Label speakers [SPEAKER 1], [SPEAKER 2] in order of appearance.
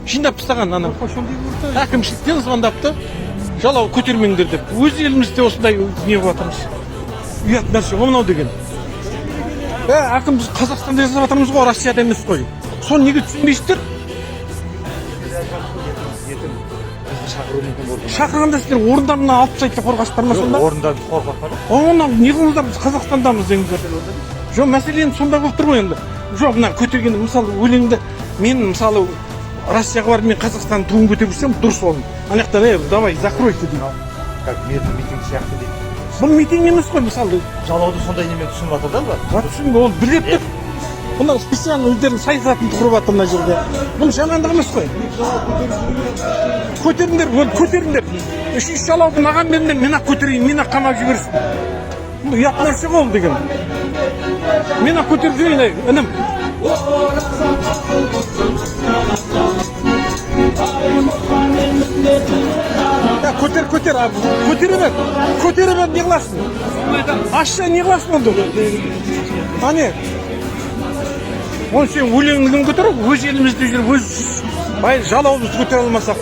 [SPEAKER 1] жинап тастаған ана әкімшіліктен звондапты, жалау көтермеңдер деп. Өз елімізде осындай не қылып жатырмыз. Ұят нәрсе мынау деген. Әкім біз Қазақстанда жасап жатырмыз ғой, Россияда емес қой. Соны неге түсінбейсіздер? Шақырғанда сіздер орындарына алып тастайды қорғасыздар ма сонда?
[SPEAKER 2] Орындарды қорғатпады.
[SPEAKER 1] Оны не қылыңыздар, біз Қазақстандамыз деңіздер. Жоқ, мәселені сонда болып тұр ғой енді. Жоқ, мына көтергенде мысалы өлеңді мен мысалы Россияға барып мен Қазақстан туын көтеріп жүрсем дұрыс ол. Ана жақтан давай закройте дейді.
[SPEAKER 2] Как митинг сияқты дейді.
[SPEAKER 1] Бұл митинг емес қой мысалы.
[SPEAKER 2] Жалауды сондай немен түсініп жатыр да бұлар.
[SPEAKER 1] Түсінбе, ол біледі. Бұны специально өздерінің саясатын құрып жатыр мына жерде. Бұл жамандық емес қой. Көтеріңдер, көтеріңдер. Үшінші жалауды маған беріңдер, мен ақ көтерейін, мен ақ қамап жіберсін. Бұл ұят нәрсе ғой ол деген. Мен ақ көтеріп жіберейін, інім. Көтер, көтере бер, не қыласың? Ашса не қыласың онда? Ане? Оны сен өлеңін көтер, өз елімізде жүріп, өз жалауымызды көтере алмасақ.